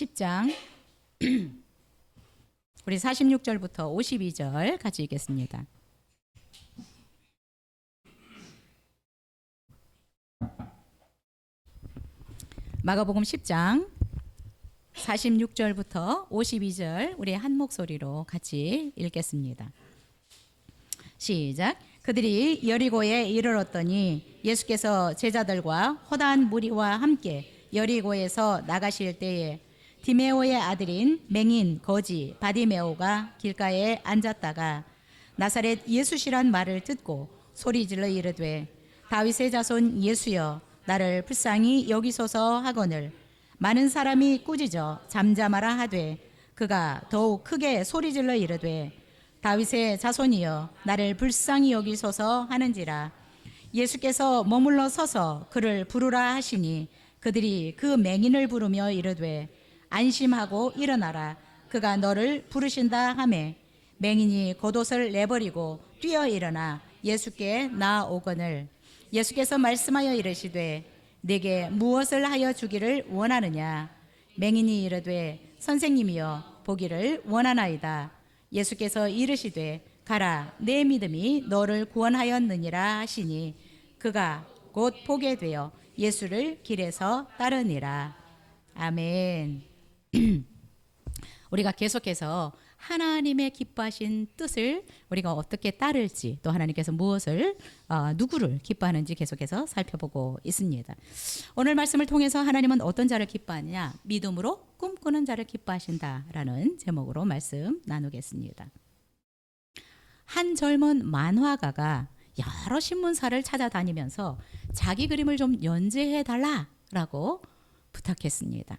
10장 우리 46절부터 52절 같이 읽겠습니다. 마가복음 10장 46절부터 52절 우리 한 목소리로 같이 읽겠습니다. 시작. 그들이 여리고에 이르렀더니 예수께서 제자들과 허다한 무리와 함께 여리고에서 나가실 때에 디메오의 아들인 맹인 거지 바디메오가 길가에 앉았다가 나사렛 예수시란 말을 듣고 소리질러 이르되 다윗의 자손 예수여 나를 불쌍히 여기소서 하거늘 많은 사람이 꾸짖어 잠잠하라 하되 그가 더욱 크게 소리질러 이르되 다윗의 자손이여 나를 불쌍히 여기소서 하는지라. 예수께서 머물러 서서 그를 부르라 하시니 그들이 그 맹인을 부르며 이르되 안심하고 일어나라 그가 너를 부르신다 하매 맹인이 겉옷을 내버리고 뛰어 일어나 예수께 나아오거늘 예수께서 말씀하여 이르시되 내게 무엇을 하여 주기를 원하느냐. 맹인이 이르되 선생님이여 보기를 원하나이다. 예수께서 이르시되 가라 내 믿음이 너를 구원하였느니라 하시니 그가 곧 보게 되어 예수를 길에서 따르니라. 아멘. 우리가 계속해서 하나님의 기뻐하신 뜻을 우리가 어떻게 따를지 또 하나님께서 무엇을 누구를 기뻐하는지 계속해서 살펴보고 있습니다. 오늘 말씀을 통해서 하나님은 어떤 자를 기뻐하느냐. 믿음으로 꿈꾸는 자를 기뻐하신다라는 제목으로 말씀 나누겠습니다. 한 젊은 만화가가 여러 신문사를 찾아다니면서 자기 그림을 좀 연재해 달라라고 부탁했습니다.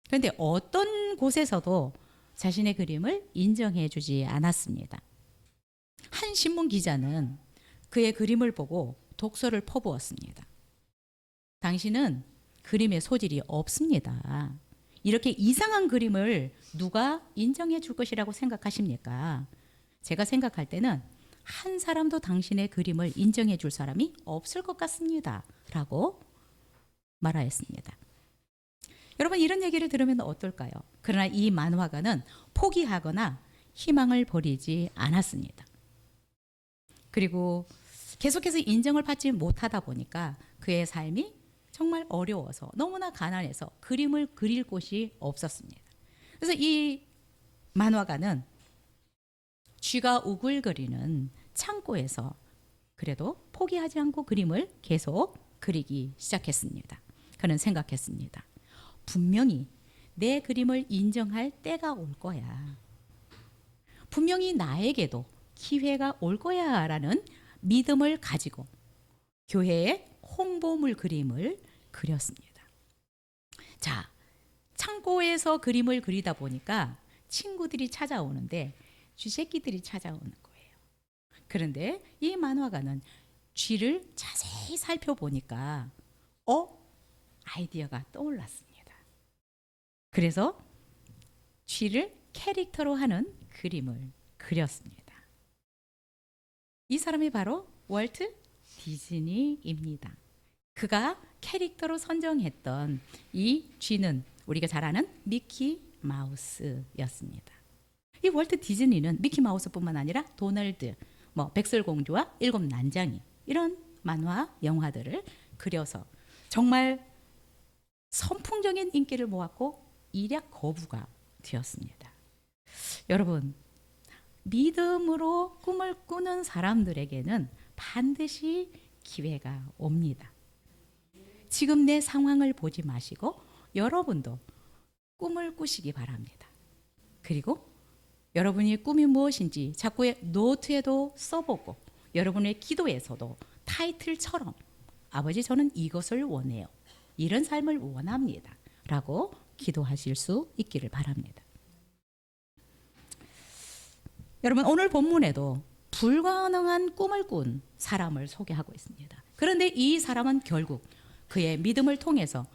그런데 어떤 곳에서도 자신의 그림을 인정해 주지 않았습니다. 한 신문 기자는 그의 그림을 보고 독서를 퍼부었습니다. 당신은 그림의 소질이 없습니다. 이렇게 이상한 그림을 누가 인정해 줄 것이라고 생각하십니까? 제가 생각할 때는 한 사람도 당신의 그림을 인정해 줄 사람이 없을 것 같습니다. 라고 말하였습니다. 여러분 이런 얘기를 들으면 어떨까요? 그러나 이 만화가는 포기하거나 희망을 버리지 않았습니다. 그리고 계속해서 인정을 받지 못하다 보니까 그의 삶이 정말 어려워서 너무나 가난해서 그림을 그릴 곳이 없었습니다. 그래서 이 만화가는 쥐가 우글거리는 창고에서 그래도 포기하지 않고 그림을 계속 그리기 시작했습니다. 그는 생각했습니다. 분명히 내 그림을 인정할 때가 올 거야. 분명히 나에게도 기회가 올 거야 라는 믿음을 가지고 교회의 홍보물 그림을 그렸습니다. 자, 창고에서 그림을 그리다 보니까 친구들이 찾아오는데 쥐새끼들이 찾아오는 거예요. 그런데 이 만화가는 쥐를 자세히 살펴보니까 아이디어가 떠올랐습니다. 그래서 쥐를 캐릭터로 하는 그림을 그렸습니다. 이 사람이 바로 월트 디즈니입니다. 그가 캐릭터로 선정했던 이 쥐는 우리가 잘 아는 미키 마우스였습니다. 이 월트 디즈니는 미키 마우스뿐만 아니라 도널드, 백설공주와 일곱 난장이 이런 만화 영화들을 그려서 정말 선풍적인 인기를 모았고 일약 거부가 되었습니다. 여러분, 믿음으로 꿈을 꾸는 사람들에게는 반드시 기회가 옵니다. 지금 내 상황을 보지 마시고 여러분도 꿈을 꾸시기 바랍니다. 그리고 여러분이 꿈이 무엇인지 자꾸의 노트에도 써보고 여러분의 기도에서도 타이틀처럼 아버지 저는 이것을 원해요. 이런 삶을 원합니다. 라고 기도하실 수 있기를 바랍니다. 여러분 오늘 본문에도 불가능한 꿈을 꾼 사람을 소개하고 있습니다. 그런데 이 사람은 결국 그의 믿음을 통해서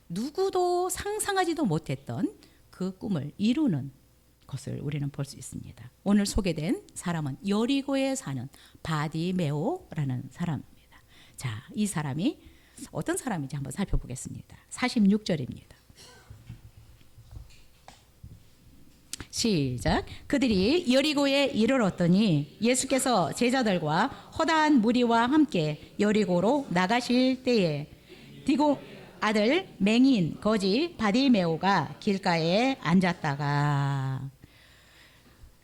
누구도 상상하지도 못했던 그 꿈을 이루는 것을 우리는 볼 수 있습니다. 오늘 소개된 사람은 여리고에 사는 바디메오라는 사람입니다. 자, 이 사람이 어떤 사람인지 한번 살펴보겠습니다. 46절입니다. 시작. 그들이 여리고에 이르렀더니 예수께서 제자들과 허다한 무리와 함께 여리고로 나가실 때에 디고 아들 맹인 거지 바디메오가 길가에 앉았다가.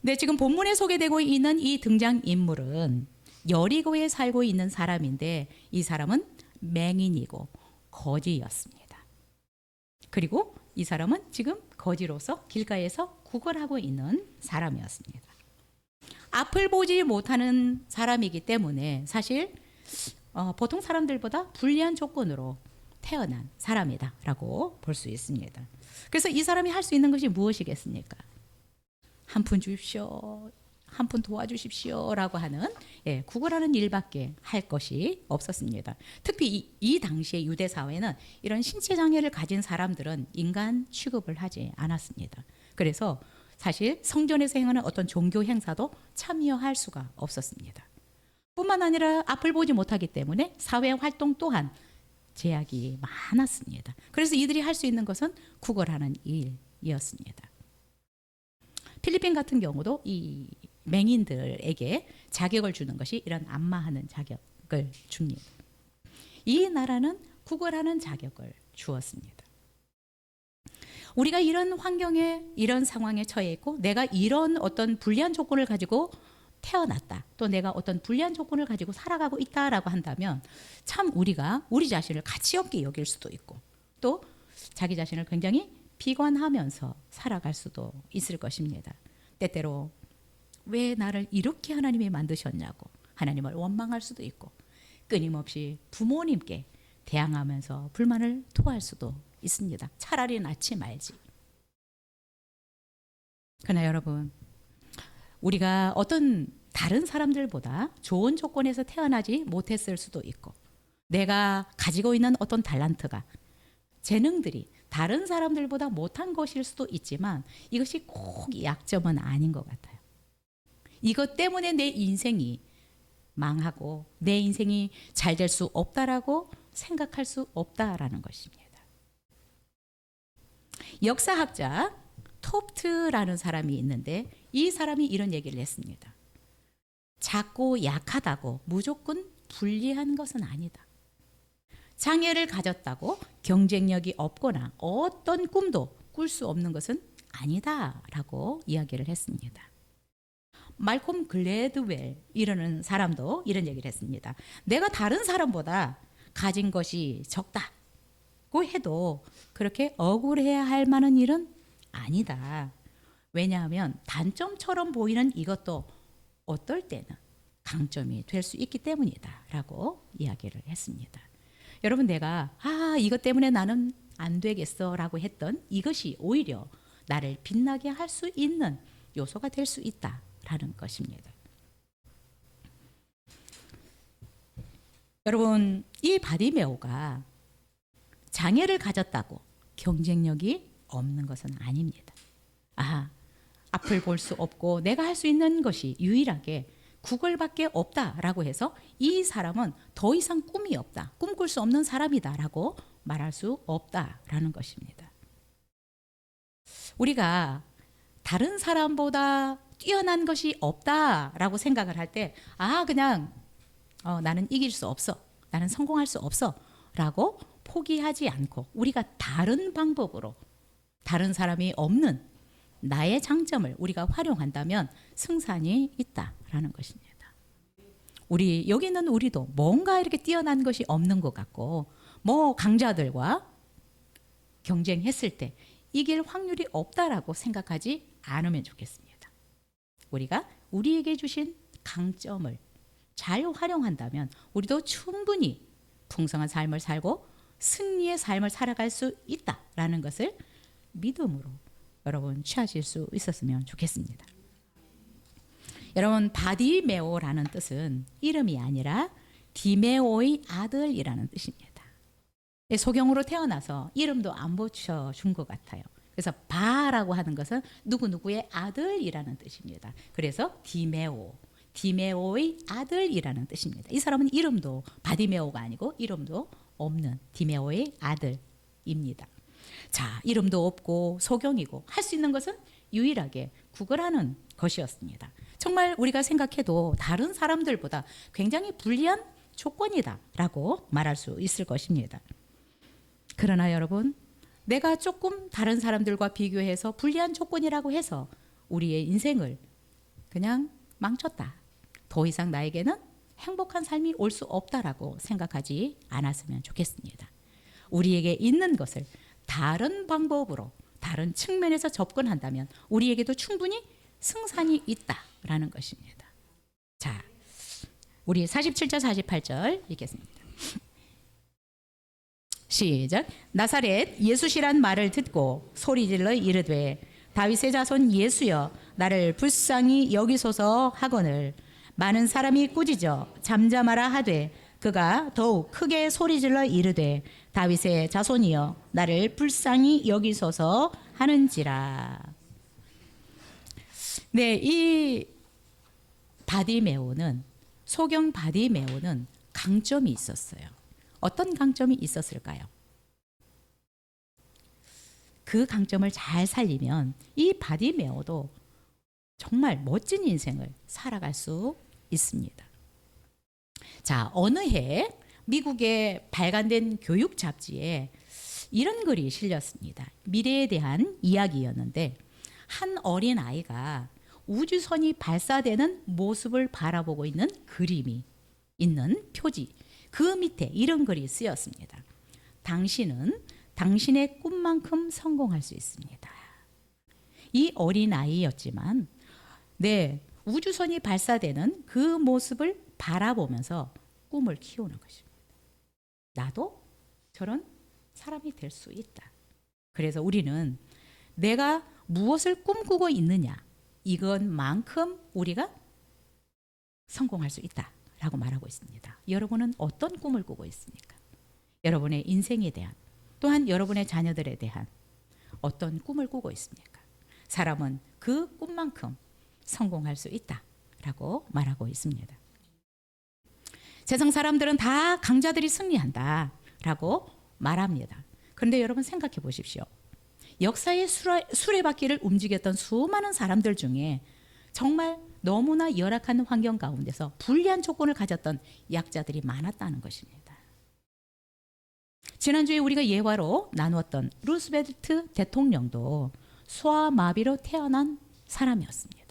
네, 지금 본문에 소개되고 있는 이 등장인물은 여리고에 살고 있는 사람인데 이 사람은 맹인이고 거지였습니다. 그리고 이 사람은 지금 거지로서 길가에서 구걸하고 있는 사람이었습니다. 앞을 보지 못하는 사람이기 때문에 사실 보통 사람들보다 불리한 조건으로 태어난 사람이다라고 볼 수 있습니다. 그래서 이 사람이 할 수 있는 것이 무엇이겠습니까? 한 푼 주십시오, 한 푼 도와주십시오라고 하는 구걸하는 일밖에 할 것이 없었습니다. 특히 이 당시의 유대 사회는 이런 신체 장애를 가진 사람들은 인간 취급을 하지 않았습니다. 그래서 사실 성전에서 행하는 어떤 종교 행사도 참여할 수가 없었습니다. 뿐만 아니라 앞을 보지 못하기 때문에 사회 활동 또한 제약이 많았습니다. 그래서 이들이 할 수 있는 것은 구걸하는 일이었습니다. 필리핀 같은 경우도 이 맹인들에게 자격을 주는 것이 이런 안마하는 자격을 줍니다. 이 나라는 구걸하는 자격을 주었습니다. 우리가 이런 환경에 이런 상황에 처해 있고 내가 이런 어떤 불리한 조건을 가지고 태어났다, 또 내가 어떤 불리한 조건을 가지고 살아가고 있다라고 한다면 참 우리가 우리 자신을 가치 없게 여길 수도 있고 또 자기 자신을 굉장히 비관하면서 살아갈 수도 있을 것입니다. 때때로 왜 나를 이렇게 하나님이 만드셨냐고 하나님을 원망할 수도 있고 끊임없이 부모님께 대항하면서 불만을 토할 수도 있습니다. 차라리 낳지 말지. 그러나 여러분, 우리가 어떤 다른 사람들보다 좋은 조건에서 태어나지 못했을 수도 있고 내가 가지고 있는 어떤 달란트가, 재능들이 다른 사람들보다 못한 것일 수도 있지만 이것이 꼭 약점은 아닌 것 같아요. 이것 때문에 내 인생이 망하고 내 인생이 잘 될 수 없다라고 생각할 수 없다라는 것입니다. 역사학자 톱트라는 사람이 있는데 이 사람이 이런 얘기를 했습니다. 작고 약하다고 무조건 불리한 것은 아니다. 장애를 가졌다고 경쟁력이 없거나 어떤 꿈도 꿀 수 없는 것은 아니다라고 이야기를 했습니다. 말콤 글래드웰 이라는 사람도 이런 얘기를 했습니다. 내가 다른 사람보다 가진 것이 적다고 해도 그렇게 억울해야 할 만한 일은 아니다. 왜냐하면 단점처럼 보이는 이것도 어떨 때는 강점이 될 수 있기 때문이다 라고 이야기를 했습니다. 여러분, 내가 이것 때문에 나는 안 되겠어 라고 했던 이것이 오히려 나를 빛나게 할 수 있는 요소가 될 수 있다라는 것입니다. 여러분, 이 바디메오가 장애를 가졌다고 경쟁력이 없는 것은 아닙니다. 앞을 볼 수 없고 내가 할 수 있는 것이 유일하게 구걸밖에 없다라고 해서 이 사람은 더 이상 꿈이 없다, 꿈꿀 수 없는 사람이다라고 말할 수 없다라는 것입니다. 우리가 다른 사람보다 뛰어난 것이 없다라고 생각을 할 때 그냥 나는 이길 수 없어, 나는 성공할 수 없어 라고 포기하지 않고 우리가 다른 방법으로 다른 사람이 없는 나의 장점을 우리가 활용한다면 승산이 있다라는 것입니다. 우리 여기 있는 우리도 뭔가 이렇게 뛰어난 것이 없는 것 같고 강자들과 경쟁했을 때 이길 확률이 없다라고 생각하지 않으면 좋겠습니다. 우리가 우리에게 주신 강점을 잘 활용한다면 우리도 충분히 풍성한 삶을 살고 승리의 삶을 살아갈 수 있다라는 것을 믿음으로 여러분 취하실 수 있었으면 좋겠습니다. 여러분, 바디메오라는 뜻은 이름이 아니라 디메오의 아들이라는 뜻입니다. 소경으로 태어나서 이름도 안 붙여준 것 같아요. 그래서 바라고 하는 것은 누구누구의 아들이라는 뜻입니다. 그래서 디메오의 아들이라는 뜻입니다. 이 사람은 이름도 바디메오가 아니고 이름도 없는 디메오의 아들입니다. 자, 이름도 없고 소경이고 할 수 있는 것은 유일하게 구걸하는 것이었습니다. 정말 우리가 생각해도 다른 사람들보다 굉장히 불리한 조건이다라고 말할 수 있을 것입니다. 그러나 여러분, 내가 조금 다른 사람들과 비교해서 불리한 조건이라고 해서 우리의 인생을 그냥 망쳤다. 더 이상 나에게는 행복한 삶이 올 수 없다라고 생각하지 않았으면 좋겠습니다. 우리에게 있는 것을 다른 방법으로, 다른 측면에서 접근한다면 우리에게도 충분히 승산이 있다라는 것입니다. 자, 우리 47절 48절 읽겠습니다. 시작. 나사렛 예수시란 말을 듣고 소리질러 이르되 다윗의 자손 예수여 나를 불쌍히 여기소서 하거늘 많은 사람이 꾸짖어 잠잠하라 하되 그가 더욱 크게 소리질러 이르되 다윗의 자손이여 나를 불쌍히 여기소서 하는지라. 네, 이 바디메오는, 소경 바디메오는 강점이 있었어요. 어떤 강점이 있었을까요? 그 강점을 잘 살리면 이 바디메오도 정말 멋진 인생을 살아갈 수 있습니다. 자, 어느 해 미국의 발간된 교육 잡지에 이런 글이 실렸습니다. 미래에 대한 이야기였는데 한 어린 아이가 우주선이 발사되는 모습을 바라보고 있는 그림이 있는 표지, 그 밑에 이런 글이 쓰였습니다. 당신은 당신의 꿈만큼 성공할 수 있습니다. 이 어린 아이였지만 우주선이 발사되는 그 모습을 바라보면서 꿈을 키우는 것입니다. 나도 저런 사람이 될 수 있다. 그래서 우리는 내가 무엇을 꿈꾸고 있느냐, 이것만큼 우리가 성공할 수 있다라고 말하고 있습니다. 여러분은 어떤 꿈을 꾸고 있습니까? 여러분의 인생에 대한, 또한 여러분의 자녀들에 대한 어떤 꿈을 꾸고 있습니까? 사람은 그 꿈만큼 성공할 수 있다라고 말하고 있습니다. 세상 사람들은 다 강자들이 승리한다라고 말합니다. 그런데 여러분 생각해 보십시오. 역사의 수레바퀴를 움직였던 수많은 사람들 중에 정말 너무나 열악한 환경 가운데서 불리한 조건을 가졌던 약자들이 많았다는 것입니다. 지난주에 우리가 예화로 나누었던 루스벨트 대통령도 소아마비로 태어난 사람이었습니다.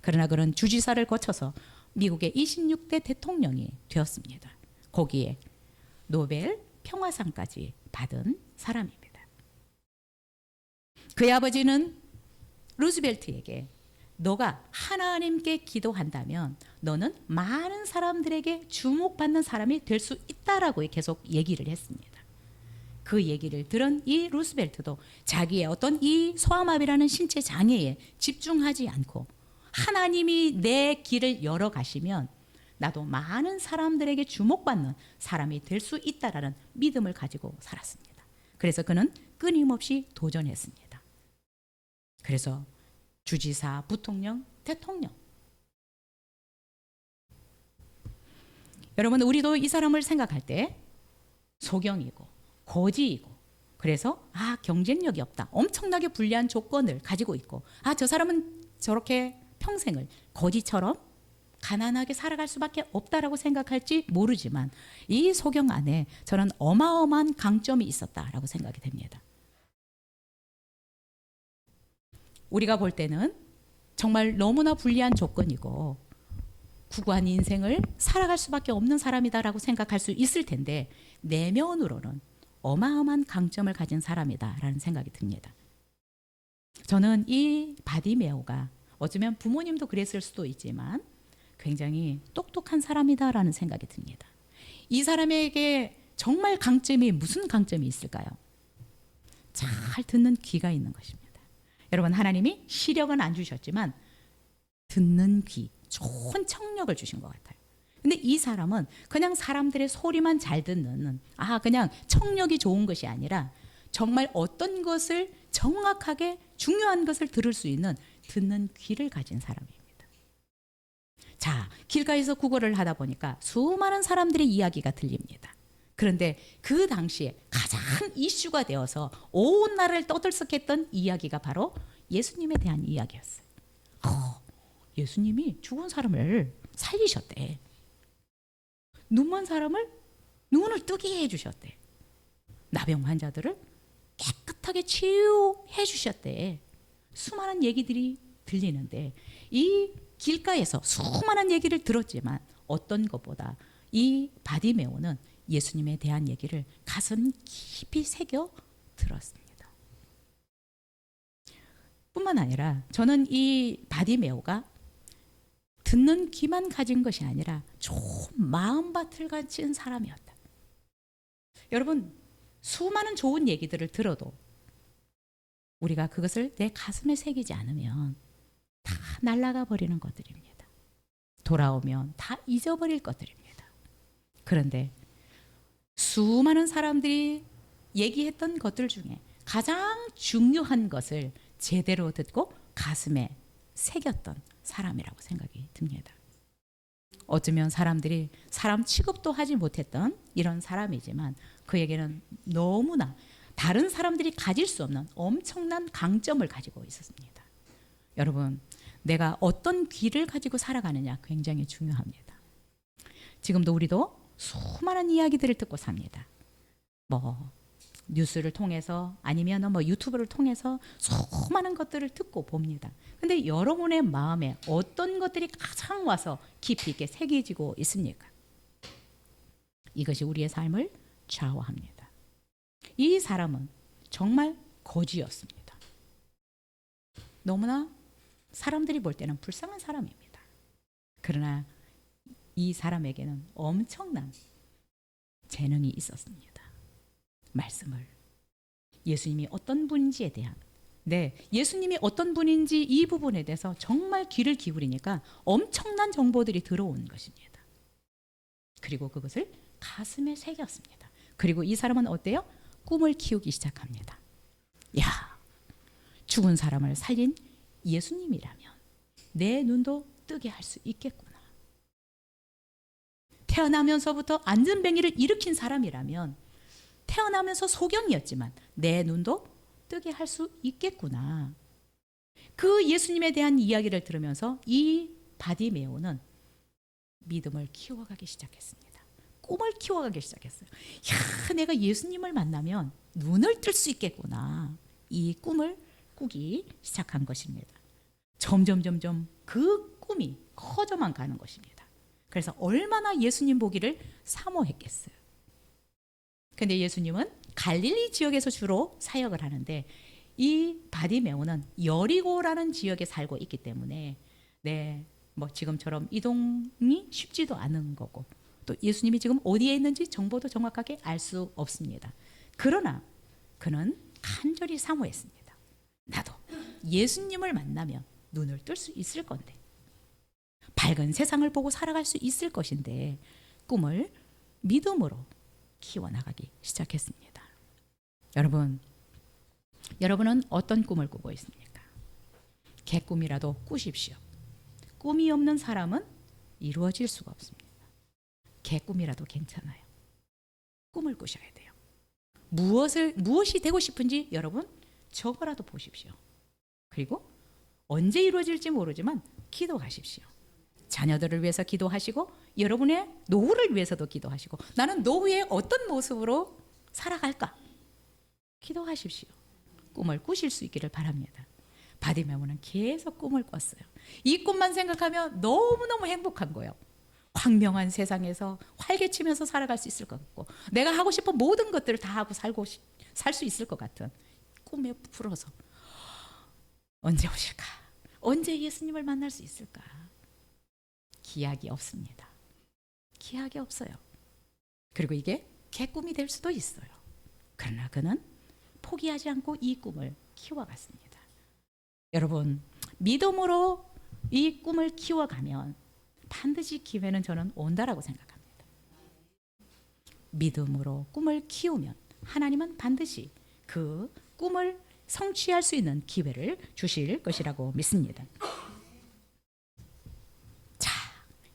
그러나 그는 주지사를 거쳐서 미국의 26대 대통령이 되었습니다. 거기에 노벨 평화상까지 받은 사람입니다. 그의 아버지는 루스벨트에게 너가 하나님께 기도한다면 너는 많은 사람들에게 주목받는 사람이 될 수 있다라고 계속 얘기를 했습니다. 그 얘기를 들은 이 루스벨트도 자기의 어떤 이 소아마비라는 신체 장애에 집중하지 않고 하나님이 내 길을 열어가시면 나도 많은 사람들에게 주목받는 사람이 될 수 있다라는 믿음을 가지고 살았습니다. 그래서 그는 끊임없이 도전했습니다. 그래서 주지사, 부통령, 대통령. 여러분, 우리도 이 사람을 생각할 때 소경이고 거지이고, 그래서 경쟁력이 없다, 엄청나게 불리한 조건을 가지고 있고, 저 사람은 저렇게 평생을 거지처럼 가난하게 살아갈 수밖에 없다라고 생각할지 모르지만 이 소경 안에 저는 어마어마한 강점이 있었다라고 생각이 됩니다. 우리가 볼 때는 정말 너무나 불리한 조건이고 구구한 인생을 살아갈 수밖에 없는 사람이다라고 생각할 수 있을 텐데 내면으로는 어마어마한 강점을 가진 사람이다라는 생각이 듭니다. 저는 이 바디메오가 어쩌면 부모님도 그랬을 수도 있지만 굉장히 똑똑한 사람이다라는 생각이 듭니다. 이 사람에게 정말 강점이 무슨 강점이 있을까요? 잘 듣는 귀가 있는 것입니다. 여러분, 하나님이 시력은 안 주셨지만 듣는 귀, 좋은 청력을 주신 것 같아요. 근데 이 사람은 그냥 사람들의 소리만 잘 듣는, 그냥 청력이 좋은 것이 아니라 정말 어떤 것을 정확하게 중요한 것을 들을 수 있는 듣는 귀를 가진 사람입니다. 자, 길가에서 구걸을 하다 보니까 수많은 사람들의 이야기가 들립니다. 그런데 그 당시에 가장 이슈가 되어서 온 나라를 떠들썩했던 이야기가 바로 예수님에 대한 이야기였어요. 예수님이 죽은 사람을 살리셨대. 눈먼 사람을 눈을 뜨게 해주셨대. 나병 환자들을 깨끗하게 치유해 주셨대. 수많은 얘기들이 들리는데 이 길가에서 수많은 얘기를 들었지만 어떤 것보다 이 바디메오는 예수님에 대한 얘기를 가슴 깊이 새겨 들었습니다. 뿐만 아니라 저는 이 바디메오가 듣는 귀만 가진 것이 아니라 좋은 마음밭을 가진 사람이었다. 여러분, 수많은 좋은 얘기들을 들어도 우리가 그것을 내 가슴에 새기지 않으면 다 날아가 버리는 것들입니다. 돌아오면 다 잊어버릴 것들입니다. 그런데 수많은 사람들이 얘기했던 것들 중에 가장 중요한 것을 제대로 듣고 가슴에 새겼던 사람이라고 생각이 듭니다. 어쩌면 사람들이 사람 취급도 하지 못했던 이런 사람이지만 그에게는 너무나 다른 사람들이 가질 수 없는 엄청난 강점을 가지고 있었습니다. 여러분, 내가 어떤 귀를 가지고 살아가느냐 굉장히 중요합니다. 지금도 우리도 수많은 이야기들을 듣고 삽니다. 뉴스를 통해서 아니면 유튜브를 통해서 수많은 것들을 듣고 봅니다. 근데 여러분의 마음에 어떤 것들이 가장 와서 깊이 있게 새겨지고 있습니까? 이것이 우리의 삶을 좌우합니다. 이 사람은 정말 거지였습니다. 너무나 사람들이 볼 때는 불쌍한 사람입니다. 그러나 이 사람에게는 엄청난 재능이 있었습니다. 말씀을, 예수님이 어떤 분인지에 대한, 예수님이 어떤 분인지 이 부분에 대해서 정말 귀를 기울이니까 엄청난 정보들이 들어온 것입니다. 그리고 그것을 가슴에 새겼습니다. 그리고 이 사람은 어때요? 꿈을 키우기 시작합니다. 죽은 사람을 살린 예수님이라면 내 눈도 뜨게 할 수 있겠구나. 태어나면서부터 안전뱅이를 일으킨 사람이라면 태어나면서 소경이었지만 내 눈도 뜨게 할 수 있겠구나. 그 예수님에 대한 이야기를 들으면서 이 바디메오는 믿음을 키워가기 시작했습니다. 꿈을 키워가기 시작했어요. 내가 예수님을 만나면 눈을 뜰 수 있겠구나. 이 꿈을 꾸기 시작한 것입니다. 점점 그 꿈이 커져만 가는 것입니다. 그래서 얼마나 예수님 보기를 사모했겠어요. 근데 예수님은 갈릴리 지역에서 주로 사역을 하는데 이 바디메오는 여리고라는 지역에 살고 있기 때문에 지금처럼 이동이 쉽지도 않은 거고 또 예수님이 지금 어디에 있는지 정보도 정확하게 알 수 없습니다. 그러나 그는 간절히 사모했습니다. 나도 예수님을 만나면 눈을 뜰 수 있을 건데 밝은 세상을 보고 살아갈 수 있을 것인데 꿈을 믿음으로 키워나가기 시작했습니다. 여러분은 어떤 꿈을 꾸고 있습니까? 개꿈이라도 꾸십시오. 꿈이 없는 사람은 이루어질 수가 없습니다. 개꿈이라도 괜찮아요. 꿈을 꾸셔야 돼요. 무엇이 되고 싶은지 여러분 적어라도 보십시오. 그리고 언제 이루어질지 모르지만 기도하십시오. 자녀들을 위해서 기도하시고 여러분의 노후를 위해서도 기도하시고 나는 노후에 어떤 모습으로 살아갈까? 기도하십시오. 꿈을 꾸실 수 있기를 바랍니다. 바디메오는 계속 꿈을 꿨어요. 이 꿈만 생각하면 너무너무 행복한 거예요. 광명한 세상에서 활개치면서 살아갈 수 있을 것 같고 내가 하고 싶은 모든 것들을 다 하고 살 수 있을 것 같은 꿈에 풀어서 언제 오실까? 언제 예수님을 만날 수 있을까? 기약이 없습니다. 기약이 없어요. 그리고 이게 개꿈이 될 수도 있어요. 그러나 그는 포기하지 않고 이 꿈을 키워갔습니다. 여러분, 믿음으로 이 꿈을 키워가면 반드시 기회는 저는 온다라고 생각합니다. 믿음으로 꿈을 키우면 하나님은 반드시 그 꿈을 성취할 수 있는 기회를 주실 것이라고 믿습니다. 자,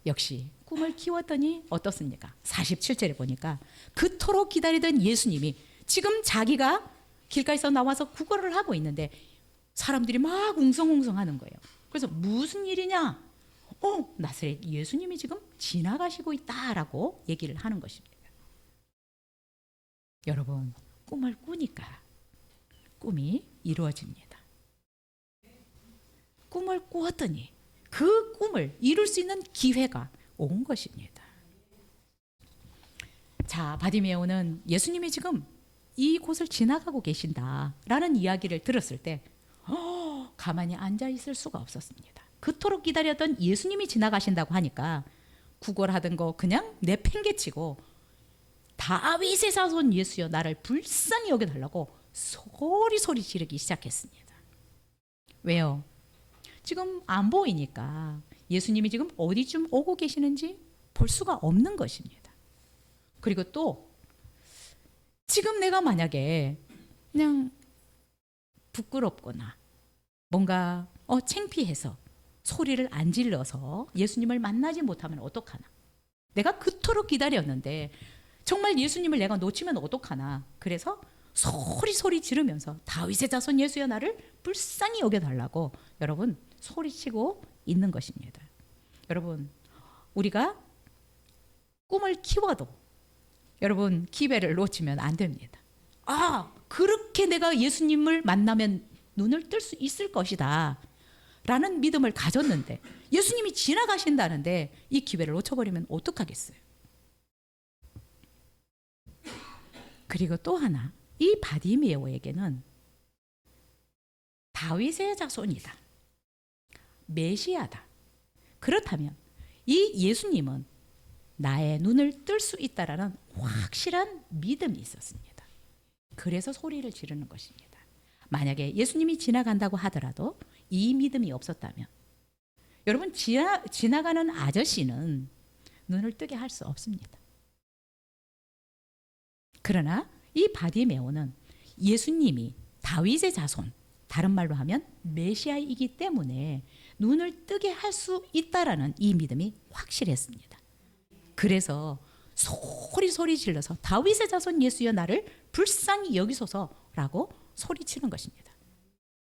역시 꿈을 키웠더니 어떻습니까? 47절에 보니까 그토록 기다리던 예수님이 지금 자기가 길가에서 나와서 구걸을 하고 있는데 사람들이 막 웅성웅성하는 거예요. 그래서 무슨 일이냐? 나사렛 예수님이 지금 지나가시고 있다라고 얘기를 하는 것입니다. 여러분, 꿈을 꾸니까 꿈이 이루어집니다. 꿈을 꾸었더니 그 꿈을 이룰 수 있는 기회가 온 것입니다. 자, 바디메오는 예수님이 지금 이곳을 지나가고 계신다라는 이야기를 들었을 때 가만히 앉아 있을 수가 없었습니다. 그토록 기다렸던 예수님이 지나가신다고 하니까 구걸하던 거 그냥 내팽개치고 다윗의 자손 예수여 나를 불쌍히 여겨달라고 소리 지르기 시작했습니다. 왜요? 지금 안 보이니까 예수님이 지금 어디쯤 오고 계시는지 볼 수가 없는 것입니다. 그리고 또 지금 내가 만약에 그냥 부끄럽거나 뭔가 창피해서 소리를 안 질러서 예수님을 만나지 못하면 어떡하나? 내가 그토록 기다렸는데 정말 예수님을 내가 놓치면 어떡하나? 그래서 소리 지르면서 다윗의 자손 예수여 나를 불쌍히 여겨달라고 여러분 소리치고 있는 것입니다. 여러분, 우리가 꿈을 키워도 여러분 기회를 놓치면 안 됩니다. 그렇게 내가 예수님을 만나면 눈을 뜰 수 있을 것이다 라는 믿음을 가졌는데 예수님이 지나가신다는데 이 기회를 놓쳐버리면 어떡하겠어요? 그리고 또 하나, 이 바디메오에게는 다윗의 자손이다, 메시아다, 그렇다면 이 예수님은 나의 눈을 뜰 수 있다라는 확실한 믿음이 있었습니다. 그래서 소리를 지르는 것입니다. 만약에 예수님이 지나간다고 하더라도 이 믿음이 없었다면 여러분 지나가는 아저씨는 눈을 뜨게 할 수 없습니다. 그러나 이 바디메오는 예수님이 다윗의 자손, 다른 말로 하면 메시아이기 때문에 눈을 뜨게 할 수 있다라는 이 믿음이 확실했습니다. 그래서 소리 질러서 다윗의 자손 예수여 나를 불쌍히 여기소서라고 소리치는 것입니다.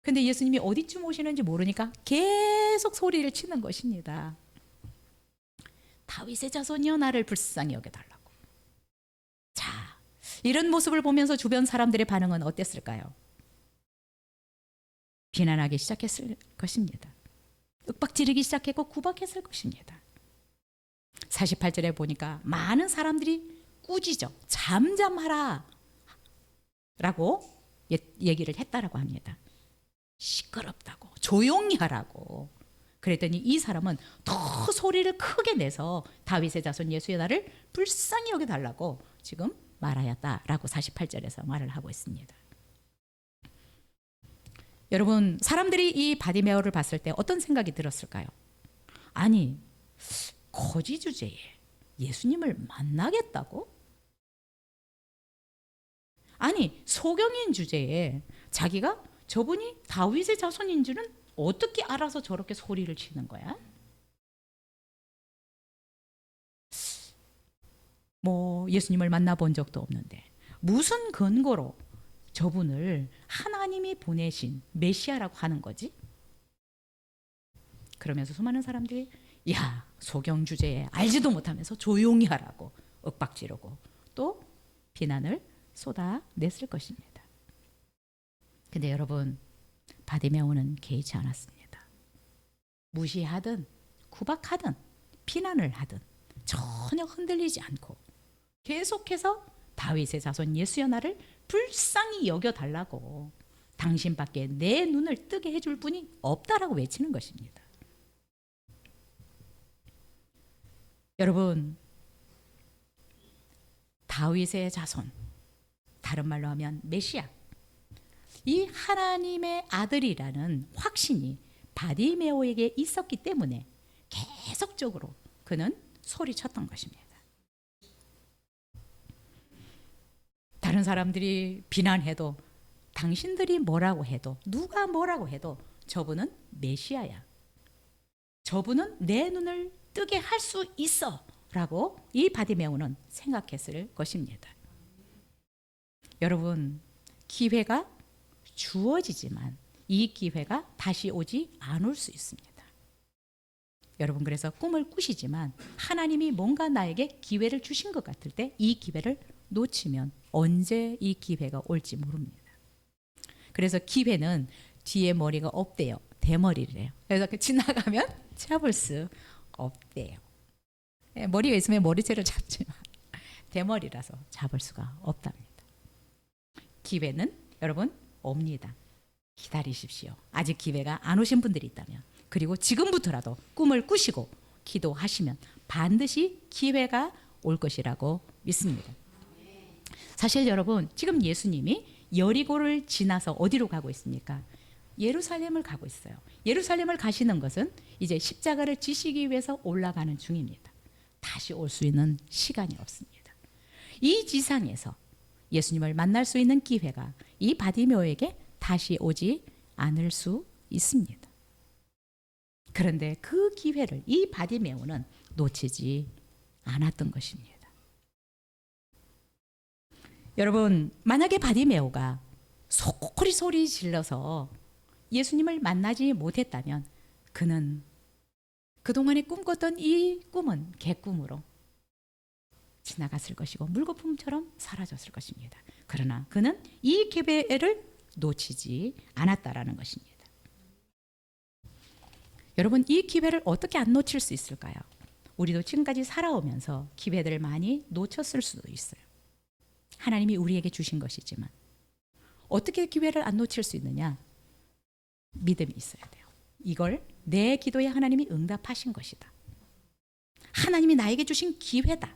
근데 예수님이 어디쯤 오시는지 모르니까 계속 소리를 치는 것입니다. 다윗의 자손이여 나를 불쌍히 여겨달라고. 자, 이런 모습을 보면서 주변 사람들의 반응은 어땠을까요? 비난하기 시작했을 것입니다. 윽박지르기 시작했고 구박했을 것입니다. 48절에 보니까 많은 사람들이 꾸짖어 잠잠하라 라고 얘기를 했다라고 합니다. 시끄럽다고, 조용히 하라고. 그랬더니 이 사람은 더 소리를 크게 내서 다윗의 자손 예수의 나를 불쌍히 여겨달라고 지금 말하였다라고 48절에서 말을 하고 있습니다. 여러분, 사람들이 이 바디메오를 봤을 때 어떤 생각이 들었을까요? 아니, 거지 주제에 예수님을 만나겠다고? 아니, 소경인 주제에 자기가 저분이 다윗의 자손인 줄은 어떻게 알아서 저렇게 소리를 치는 거야? 예수님을 만나본 적도 없는데 무슨 근거로 저분을 하나님이 보내신 메시아라고 하는 거지? 그러면서 수많은 사람들이 소경 주제에 알지도 못하면서 조용히 하라고 윽박지르고 또 비난을 쏟아냈을 것입니다. 근데 여러분, 바디메오는 개의치 않았습니다. 무시하든 구박하든 비난을 하든 전혀 흔들리지 않고 계속해서 다윗의 자손 예수여 나를 불쌍히 여겨달라고, 당신밖에 내 눈을 뜨게 해줄 분이 없다라고 외치는 것입니다. 여러분, 다윗의 자손, 다른 말로 하면 메시아, 이 하나님의 아들이라는 확신이 바디메오에게 있었기 때문에 계속적으로 그는 소리쳤던 것입니다. 다른 사람들이 비난해도, 당신들이 뭐라고 해도, 누가 뭐라고 해도 저분은 메시아야. 저분은 내 눈을 뜨게 할 수 있어 라고 이 바디메오는 생각했을 것입니다. 여러분, 기회가 주어지지만 이 기회가 다시 오지 않을 수 있습니다. 여러분, 그래서 꿈을 꾸시지만 하나님이 뭔가 나에게 기회를 주신 것 같을 때 이 기회를 놓치면 언제 이 기회가 올지 모릅니다. 그래서 기회는 뒤에 머리가 없대요. 대머리래요. 그래서 지나가면 잡을 수 없대요. 머리가 있으면 머리채를 잡지만 대머리라서 잡을 수가 없답니다. 기회는 여러분 옵니다. 기다리십시오. 아직 기회가 안 오신 분들이 있다면, 그리고 지금부터라도 꿈을 꾸시고 기도하시면 반드시 기회가 올 것이라고 믿습니다. 사실 여러분, 지금 예수님이 여리고를 지나서 어디로 가고 있습니까? 예루살렘을 가고 있어요. 예루살렘을 가시는 것은 이제 십자가를 지시기 위해서 올라가는 중입니다. 다시 올 수 있는 시간이 없습니다. 이 지상에서 예수님을 만날 수 있는 기회가 이 바디메오에게 다시 오지 않을 수 있습니다. 그런데 그 기회를 이 바디메오는 놓치지 않았던 것입니다. 여러분, 만약에 바디메오가 소리 질러서 예수님을 만나지 못했다면 그는 그동안에 꿈꿨던 이 꿈은 개꿈으로 지나갔을 것이고 물거품처럼 사라졌을 것입니다. 그러나 그는 이 기회를 놓치지 않았다라는 것입니다. 여러분, 이 기회를 어떻게 안 놓칠 수 있을까요? 우리도 지금까지 살아오면서 기회들을 많이 놓쳤을 수도 있어요. 하나님이 우리에게 주신 것이지만 어떻게 기회를 안 놓칠 수 있느냐? 믿음이 있어야 돼요. 이걸 내 기도에 하나님이 응답하신 것이다. 하나님이 나에게 주신 기회다.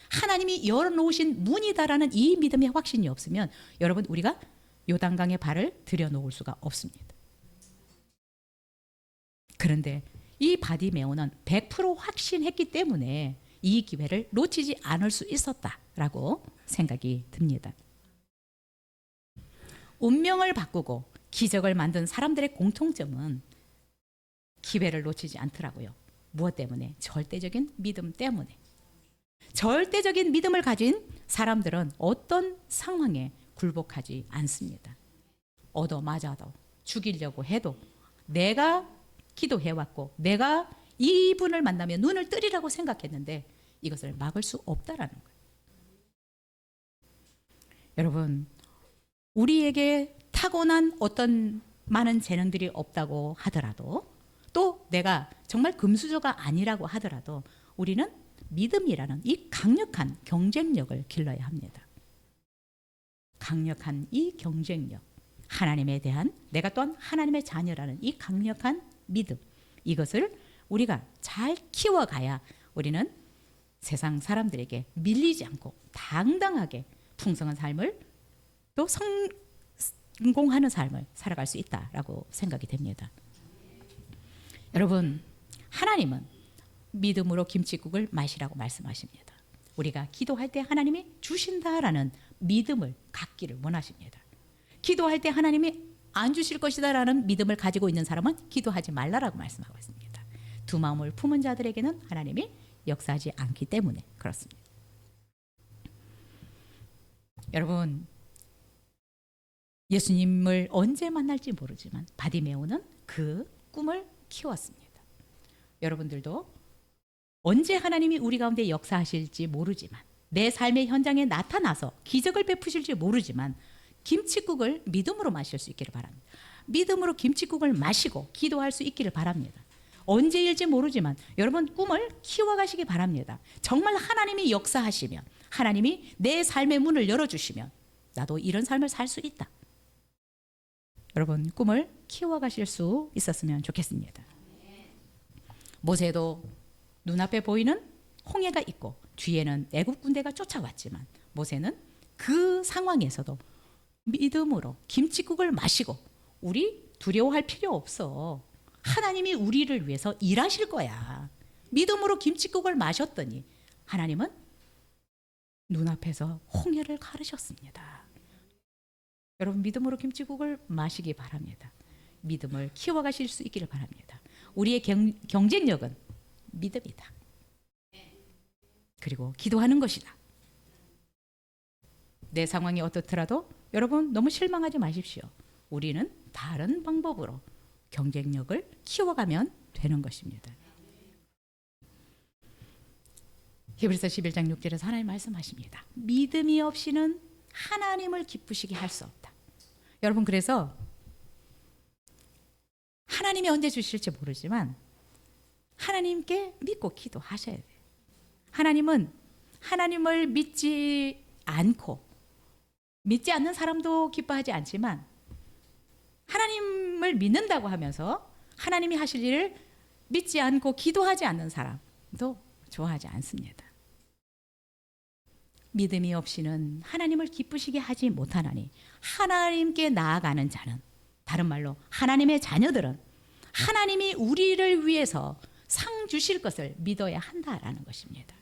하나님이 열어놓으신 문이다라는 이 믿음의 확신이 없으면 여러분, 우리가 요단강에 발을 들여놓을 수가 없습니다. 그런데 이 바디메오는 100% 확신했기 때문에 이 기회를 놓치지 않을 수 있었다라고 생각이 듭니다. 운명을 바꾸고 기적을 만든 사람들의 공통점은 기회를 놓치지 않더라고요. 무엇 때문에? 절대적인 믿음 때문에. 절대적인 믿음을 가진 사람들은 어떤 상황에 굴복하지 않습니다. 얻어맞아도 죽이려고 해도 내가 기도해왔고 내가 이분을 만나면 눈을 뜨리라고 생각했는데 이것을 막을 수 없다라는 거예요. 여러분, 우리에게 타고난 어떤 많은 재능들이 없다고 하더라도, 또 내가 정말 금수저가 아니라고 하더라도 우리는 믿음이라는 이 강력한 경쟁력을 길러야 합니다. 강력한 이 경쟁력, 하나님에 대한, 내가 또한 하나님의 자녀라는 이 강력한 믿음, 이것을 우리가 잘 키워가야 우리는 세상 사람들에게 밀리지 않고 당당하게 풍성한 삶을, 또 성공하는 삶을 살아갈 수 있다라고 생각이 됩니다. 여러분, 하나님은 믿음으로 김칫국을 마시라고 말씀하십니다. 우리가 기도할 때 하나님이 주신다라는 믿음을 갖기를 원하십니다. 기도할 때 하나님이 안 주실 것이다라는 믿음을 가지고 있는 사람은 기도하지 말라라고 말씀하고 있습니다. 두 마음을 품은 자들에게는 하나님이 역사하지 않기 때문에 그렇습니다. 여러분, 예수님을 언제 만날지 모르지만 바디메오는 그 꿈을 키웠습니다. 여러분들도 언제 하나님이 우리 가운데 역사하실지 모르지만, 내 삶의 현장에 나타나서 기적을 베푸실지 모르지만 김칫국을 믿음으로 마실 수 있기를 바랍니다. 믿음으로 김칫국을 마시고 기도할 수 있기를 바랍니다. 언제일지 모르지만 여러분, 꿈을 키워가시기 바랍니다. 정말 하나님이 역사하시면, 하나님이 내 삶의 문을 열어주시면 나도 이런 삶을 살 수 있다. 여러분, 꿈을 키워가실 수 있었으면 좋겠습니다. 모세도 눈앞에 보이는 홍해가 있고 뒤에는 애굽 군대가 쫓아왔지만 모세는 그 상황에서도 믿음으로 김칫국을 마시고, 우리 두려워할 필요 없어. 하나님이 우리를 위해서 일하실 거야. 믿음으로 김칫국을 마셨더니 하나님은 눈앞에서 홍해를 가르셨습니다. 여러분, 믿음으로 김칫국을 마시기 바랍니다. 믿음을 키워가실 수 있기를 바랍니다. 우리의 경쟁력은 믿음이다. 그리고 기도하는 것이다. 내 상황이 어떻더라도 여러분 너무 실망하지 마십시오. 우리는 다른 방법으로 경쟁력을 키워가면 되는 것입니다. 히브리서 11장 6절에서 하나님 말씀하십니다. 믿음이 없이는 하나님을 기쁘시게 할 수 없다. 여러분, 그래서 하나님이 언제 주실지 모르지만 하나님께 믿고 기도하셔야 돼요. 하나님은 하나님을 믿지 않는 사람도 기뻐하지 않지만 하나님을 믿는다고 하면서 하나님이 하실 일을 믿지 않고 기도하지 않는 사람도 좋아하지 않습니다. 믿음이 없이는 하나님을 기쁘시게 하지 못하나니 하나님께 나아가는 자는, 다른 말로 하나님의 자녀들은 하나님이 우리를 위해서 상 주실 것을 믿어야 한다라는 것입니다.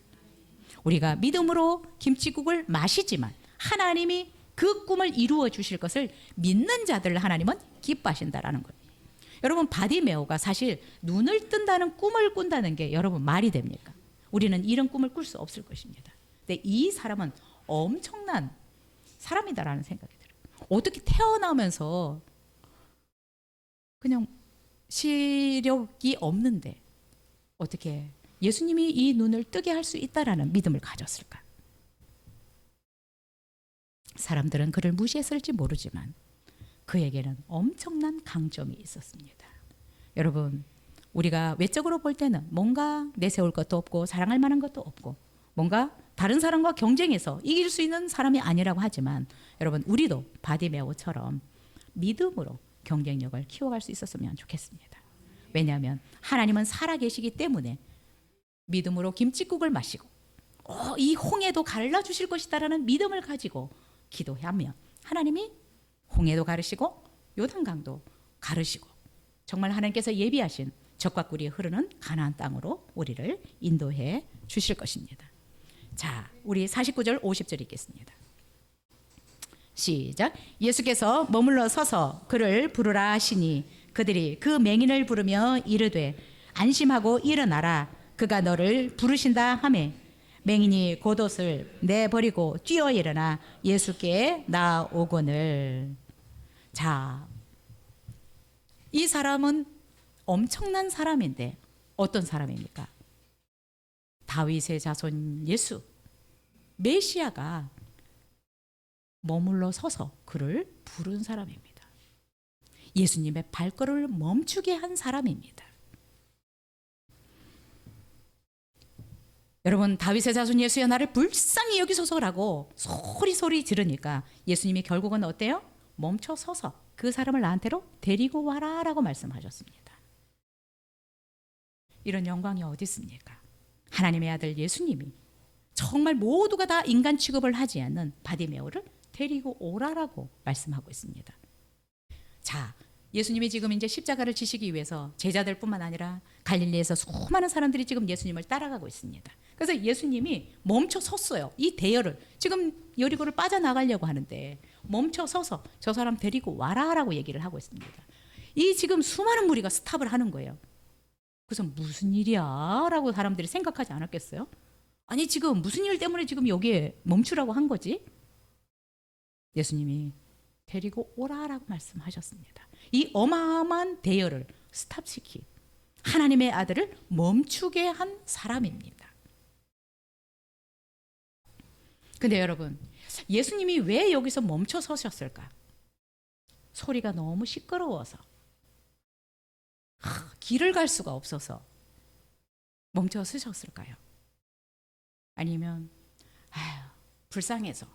우리가 믿음으로 김치국을 마시지만 하나님이 그 꿈을 이루어 주실 것을 믿는 자들을 하나님은 기뻐하신다라는 거예요. 여러분, 바디메오가 사실 눈을 뜬다는 꿈을 꾼다는 게 여러분 말이 됩니까? 우리는 이런 꿈을 꿀 수 없을 것입니다. 근데 이 사람은 엄청난 사람이다라는 생각이 들어요. 어떻게 태어나면서 그냥 시력이 없는데 어떻게 예수님이 이 눈을 뜨게 할 수 있다라는 믿음을 가졌을까? 사람들은 그를 무시했을지 모르지만 그에게는 엄청난 강점이 있었습니다. 여러분, 우리가 외적으로 볼 때는 뭔가 내세울 것도 없고 자랑할 만한 것도 없고 뭔가 다른 사람과 경쟁해서 이길 수 있는 사람이 아니라고 하지만 여러분, 우리도 바디메오처럼 믿음으로 경쟁력을 키워갈 수 있었으면 좋겠습니다. 왜냐하면 하나님은 살아계시기 때문에 믿음으로 김칫국을 마시고 이 홍해도 갈라주실 것이다라는 믿음을 가지고 기도하면 하나님이 홍해도 가르시고 요단강도 가르시고 정말 하나님께서 예비하신 적과 꿀이 흐르는 가나안 땅으로 우리를 인도해 주실 것입니다. 자, 우리 49절 50절 읽겠습니다. 시작. 예수께서 머물러 서서 그를 부르라 하시니 그들이 그 맹인을 부르며 이르되 안심하고 일어나라, 그가 너를 부르신다 하매 맹인이 겉옷을 내버리고 뛰어 일어나 예수께 나오거늘. 자, 이 사람은 엄청난 사람인데 어떤 사람입니까? 다윗의 자손 예수, 메시아가 머물러 서서 그를 부른 사람입니다. 예수님의 발걸음을 멈추게 한 사람입니다. 여러분, 다윗의 자손 예수여 나를 불쌍히 여기소서라고 소리 지르니까 예수님이 결국은 어때요? 멈춰 서서 그 사람을 나한테로 데리고 와라 라고 말씀하셨습니다. 이런 영광이 어디 있습니까? 하나님의 아들 예수님이 정말 모두가 다 인간 취급을 하지 않는 바디메오를 데리고 오라라고 말씀하고 있습니다. 자, 예수님이 지금 이제 십자가를 지시기 위해서 제자들뿐만 아니라 갈릴리에서 수많은 사람들이 지금 예수님을 따라가고 있습니다. 그래서 예수님이 멈춰 섰어요. 이 대열을 지금 여리고를 빠져나가려고 하는데 멈춰 서서 저 사람 데리고 와라라고 얘기를 하고 있습니다. 이 지금 수많은 무리가 스탑을 하는 거예요. 그래서 무슨 일이야? 라고 사람들이 생각하지 않았겠어요? 아니, 지금 무슨 일 때문에 지금 여기에 멈추라고 한 거지? 예수님이 데리고 오라라고 말씀하셨습니다. 이 어마어마한 대열을 스탑시킨 하나님의 아들을 멈추게 한 사람입니다. 근데 여러분, 예수님이 왜 여기서 멈춰 서셨을까? 소리가 너무 시끄러워서, 길을 갈 수가 없어서 멈춰 서셨을까요? 아니면 불쌍해서,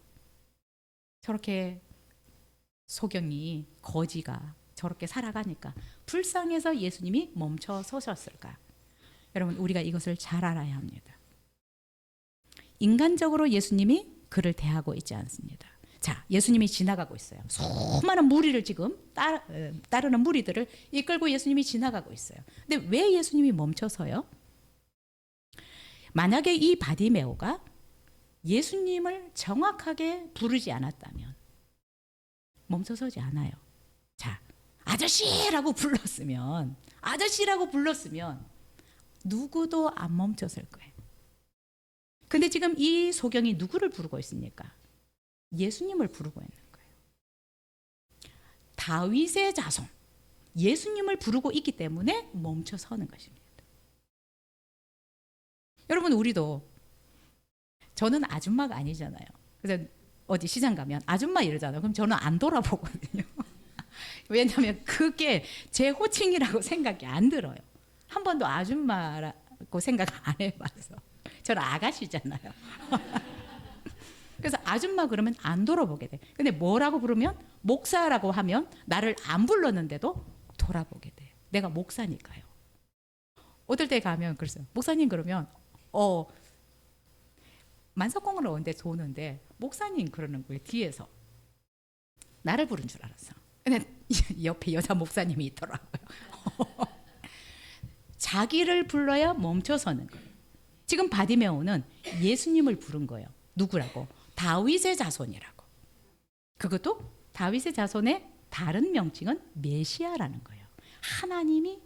저렇게 소경이 거지가 저렇게 살아가니까 불쌍해서 예수님이 멈춰 서셨을까? 여러분, 우리가 이것을 잘 알아야 합니다. 인간적으로 예수님이 그를 대하고 있지 않습니다. 자, 예수님이 지나가고 있어요. 수많은 무리를 지금 따르는 무리들을 이끌고 예수님이 지나가고 있어요. 근데 왜 예수님이 멈춰서요? 만약에 이 바디메오가 예수님을 정확하게 부르지 않았다면 멈춰서지 않아요. 자, 아저씨라고 불렀으면 누구도 안 멈췄을 거예요. 근데 지금 이 소경이 누구를 부르고 있습니까? 예수님을 부르고 있는 거예요. 다윗의 자손, 예수님을 부르고 있기 때문에 멈춰 서는 것입니다. 여러분, 우리도, 저는 아줌마가 아니잖아요. 그래서 어디 시장 가면 아줌마 이러잖아요. 그럼 저는 안 돌아보거든요. 왜냐하면 그게 제 호칭이라고 생각이 안 들어요. 한 번도 아줌마라고 생각 안 해봐서. 저는 아가씨잖아요. 그래서 아줌마 그러면 안 돌아보게 돼. 근데 뭐라고 부르면, 목사라고 하면 나를 안 불렀는데도 돌아보게 돼요. 내가 목사니까요. 어떨 때 가면 그랬어요. 목사님 그러면 만석공으로 오는데 도는데 목사님 그러는 거예요. 뒤에서. 나를 부른 줄 알았어. 근데 옆에 여자 목사님이 있더라고요. 자기를 불러야 멈춰서는 거예요. 지금 바디메오는 예수님을 부른 거예요. 누구라고? 다윗의 자손이라고. 그것도 다윗의 자손의 다른 명칭은 메시아라는 거예요. 하나님이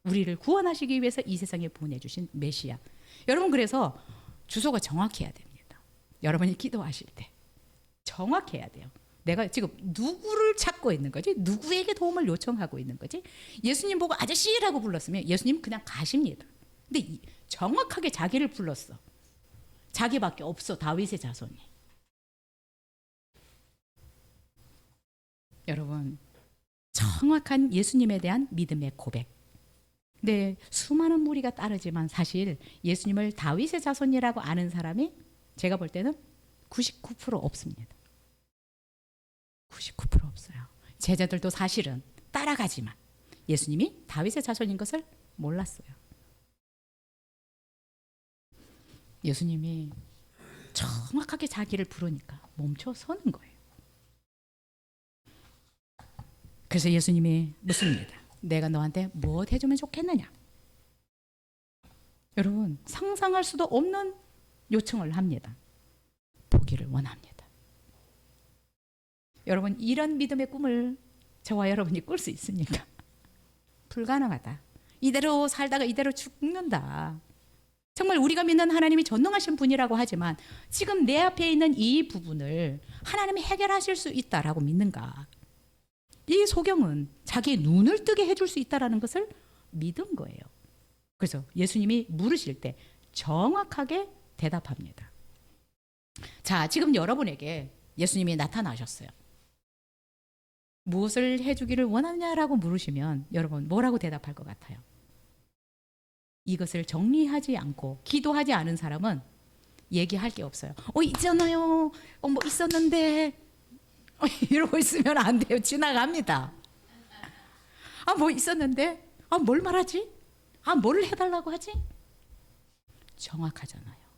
우리를 구원하시기 위해서 이 세상에 보내주신 메시아. 여러분, 그래서 주소가 정확해야 됩니다. 여러분이 기도하실 때 정확해야 돼요. 내가 지금 누구를 찾고 있는 거지? 누구에게 도움을 요청하고 있는 거지? 예수님 보고 아저씨라고 불렀으면 예수님 그냥 가십니다. 근데 정확하게 자기를 불렀어. 자기밖에 없어, 다윗의 자손이. 여러분, 정확한 예수님에 대한 믿음의 고백. 네, 수많은 무리가 따르지만 사실 예수님을 다윗의 자손이라고 아는 사람이 제가 볼 때는 99% 없습니다. 99% 없어요. 제자들도 사실은 따라가지만 예수님이 다윗의 자손인 것을 몰랐어요. 예수님이 정확하게 자기를 부르니까 멈춰 서는 거예요. 그래서 예수님이 묻습니다. 내가 너한테 무엇 해주면 좋겠느냐? 여러분, 상상할 수도 없는 요청을 합니다. 보기를 원합니다. 여러분, 이런 믿음의 꿈을 저와 여러분이 꿀 수 있습니까? 불가능하다. 이대로 살다가 이대로 죽는다. 정말 우리가 믿는 하나님이 전능하신 분이라고 하지만 지금 내 앞에 있는 이 부분을 하나님이 해결하실 수 있다라고 믿는가? 이 소경은 자기의 눈을 뜨게 해줄 수 있다라는 것을 믿은 거예요. 그래서 예수님이 물으실 때 정확하게 대답합니다. 자, 지금 여러분에게 예수님이 나타나셨어요. 무엇을 해주기를 원하냐라고 물으시면 여러분 뭐라고 대답할 것 같아요? 이것을 정리하지 않고 기도하지 않은 사람은 얘기할 게 없어요. 있잖아요. 뭐 있었는데 이러고 있으면 안 돼요. 지나갑니다. 뭐 있었는데? 뭘 말하지? 뭘 해달라고 하지? 정확하잖아요.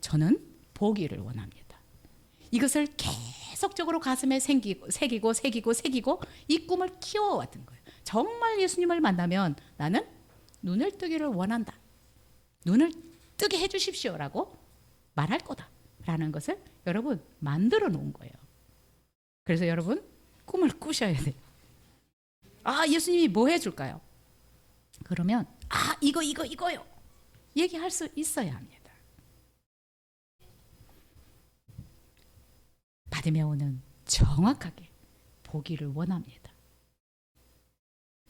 저는 보기를 원합니다. 이것을 계속적으로 가슴에 새기고 이 꿈을 키워왔던 거예요. 정말 예수님을 만나면 나는 눈을 뜨기를 원한다. 눈을 뜨게 해주십시오라고 말할 거다라는 것을 여러분 만들어 놓은 거예요. 그래서 여러분 꿈을 꾸셔야 돼요. 예수님이 뭐 해줄까요? 그러면 이거요. 얘기할 수 있어야 합니다. 바디메오는 정확하게 보기를 원합니다.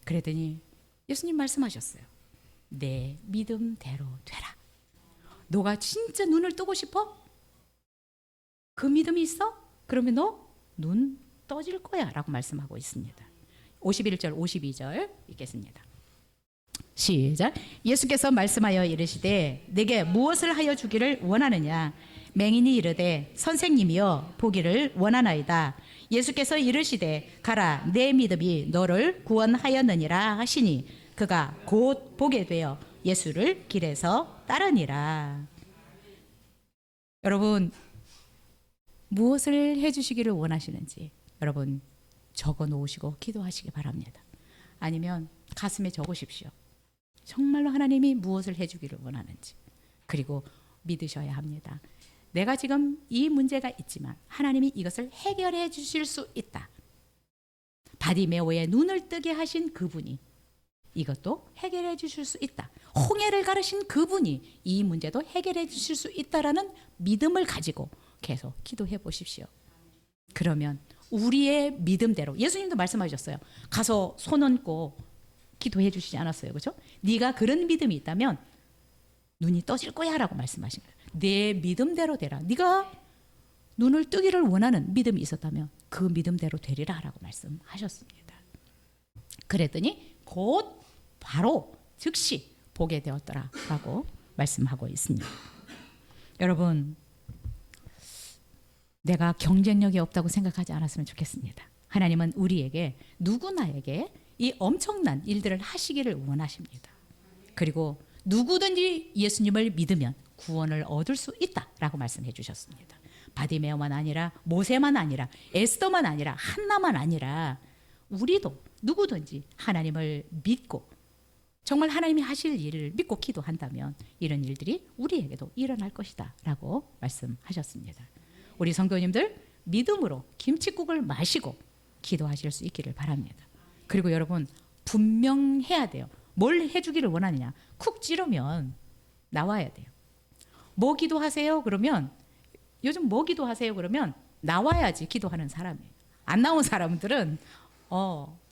그랬더니 예수님 말씀하셨어요. 내 믿음대로 되라. 너가 진짜 눈을 뜨고 싶어? 그 믿음이 있어? 그러면 너 눈 떠질 거야 라고 말씀하고 있습니다. 51절 52절 읽겠습니다. 시작. 예수께서 말씀하여 이르시되 내게 무엇을 하여 주기를 원하느냐? 맹인이 이르되 선생님이여 보기를 원하나이다. 예수께서 이르시되 가라 내 믿음이 너를 구원하였느니라 하시니 그가 곧 보게 되어 예수를 길에서 따르니라. 여러분 무엇을 해주시기를 원하시는지 여러분 적어 놓으시고 기도하시기 바랍니다. 아니면 가슴에 적으십시오. 정말로 하나님이 무엇을 해주기를 원하는지. 그리고 믿으셔야 합니다. 내가 지금 이 문제가 있지만 하나님이 이것을 해결해 주실 수 있다. 바디메오의 눈을 뜨게 하신 그분이 이것도 해결해 주실 수 있다. 홍해를 가르신 그분이 이 문제도 해결해 주실 수 있다라는 믿음을 가지고 계속 기도해 보십시오. 그러면 우리의 믿음대로, 예수님도 말씀하셨어요. 가서 손 얹고 기도해 주시지 않았어요. 그렇죠? 네가 그런 믿음이 있다면 눈이 떠질 거야 라고 말씀하신 거예요. 내 믿음대로 되라. 네가 눈을 뜨기를 원하는 믿음이 있었다면 그 믿음대로 되리라 라고 말씀하셨습니다. 그랬더니 곧 바로 즉시 보게 되었더라 라고 말씀하고 있습니다. 여러분, 내가 경쟁력이 없다고 생각하지 않았으면 좋겠습니다. 하나님은 우리에게, 누구나에게 이 엄청난 일들을 하시기를 원하십니다. 그리고 누구든지 예수님을 믿으면 구원을 얻을 수 있다라고 말씀해 주셨습니다. 바디메오만 아니라, 모세만 아니라, 에스더만 아니라, 한나만 아니라 우리도 누구든지 하나님을 믿고 정말 하나님이 하실 일을 믿고 기도한다면 이런 일들이 우리에게도 일어날 것이다 라고 말씀하셨습니다. 우리 성도님들 믿음으로 김칫국을 마시고 기도하실 수 있기를 바랍니다. 그리고 여러분, 분명해야 돼요. 뭘 해주기를 원하느냐. 쿡 찌르면 나와야 돼요. 뭐 기도하세요? 그러면 요즘 뭐 기도하세요? 그러면 나와야지 기도하는 사람이에요. 안 나온 사람들은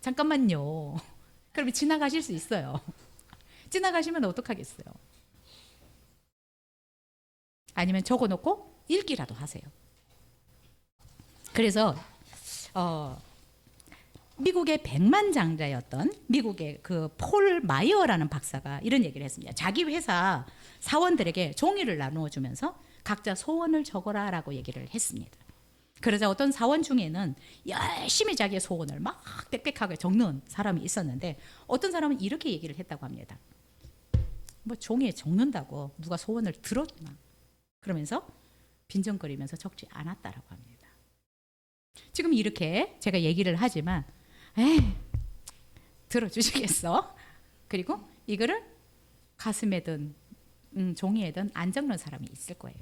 잠깐만요. 그러면 지나가실 수 있어요. 지나가시면 어떡하겠어요? 아니면 적어놓고 읽기라도 하세요. 그래서 미국의 백만장자였던 미국의 그 폴 마이어라는 박사가 이런 얘기를 했습니다. 자기 회사 사원들에게 종이를 나누어 주면서 각자 소원을 적어라라고 얘기를 했습니다. 그러자 어떤 사원 중에는 열심히 자기의 소원을 막 빽빽하게 적는 사람이 있었는데, 어떤 사람은 이렇게 얘기를 했다고 합니다. 뭐 종이에 적는다고 누가 소원을 들어주나, 그러면서 빈정거리면서 적지 않았다라고 합니다. 지금 이렇게 제가 얘기를 하지만 들어주시겠어? 그리고 이거를 가슴에든 종이에든 안 적는 사람이 있을 거예요.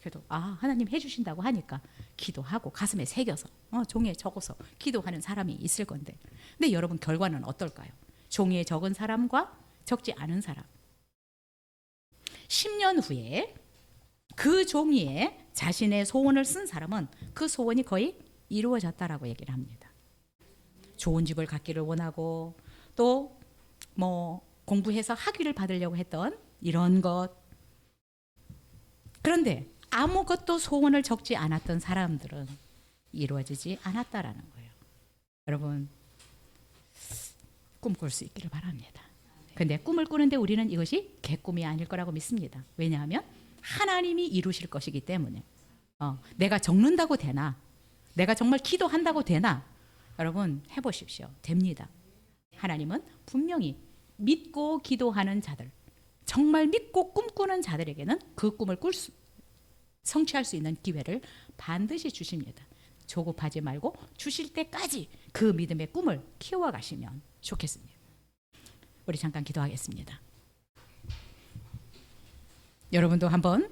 그래도 하나님 해주신다고 하니까 기도하고 가슴에 새겨서 종이에 적어서 기도하는 사람이 있을 건데, 근데 여러분, 결과는 어떨까요? 종이에 적은 사람과 적지 않은 사람, 10년 후에 그 종이에 자신의 소원을 쓴 사람은 그 소원이 거의 이루어졌다라고 얘기를 합니다. 좋은 집을 갖기를 원하고, 또 뭐 공부해서 학위를 받으려고 했던 이런 것, 그런데 아무것도 소원을 적지 않았던 사람들은 이루어지지 않았다라는 거예요. 여러분, 꿈꿀 수 있기를 바랍니다. 근데 꿈을 꾸는데 우리는 이것이 개꿈이 아닐 거라고 믿습니다. 왜냐하면 하나님이 이루실 것이기 때문에. 내가 적는다고 되나? 내가 정말 기도한다고 되나? 여러분, 해보십시오. 됩니다. 하나님은 분명히 믿고 기도하는 자들, 정말 믿고 꿈꾸는 자들에게는 그 꿈을 성취할 수 있는 기회를 반드시 주십니다. 조급하지 말고 주실 때까지 그 믿음의 꿈을 키워가시면 좋겠습니다. 우리 잠깐 기도하겠습니다. 여러분도 한번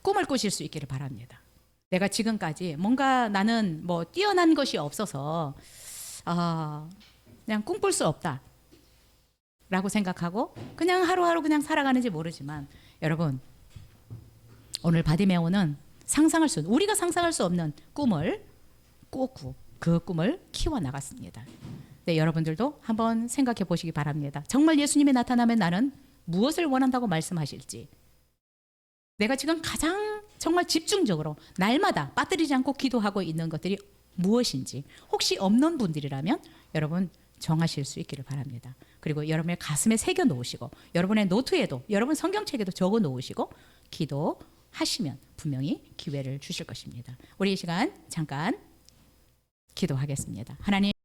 꿈을 꾸실 수 있기를 바랍니다. 내가 지금까지 뭔가 나는 뭐 뛰어난 것이 없어서 그냥 꿈꿀 수 없다 라고 생각하고 그냥 하루하루 그냥 살아가는지 모르지만, 여러분, 오늘 바디메오는 우리가 상상할 수 없는 꿈을 꾸고 그 꿈을 키워나갔습니다. 네, 여러분들도 한번 생각해 보시기 바랍니다. 정말 예수님이 나타나면 나는 무엇을 원한다고 말씀하실지, 내가 지금 가장 정말 집중적으로 날마다 빠뜨리지 않고 기도하고 있는 것들이 무엇인지, 혹시 없는 분들이라면 여러분 정하실 수 있기를 바랍니다. 그리고 여러분의 가슴에 새겨 놓으시고, 여러분의 노트에도, 여러분 성경책에도 적어 놓으시고 기도하시면 분명히 기회를 주실 것입니다. 우리 이 시간 잠깐 기도하겠습니다. 하나님,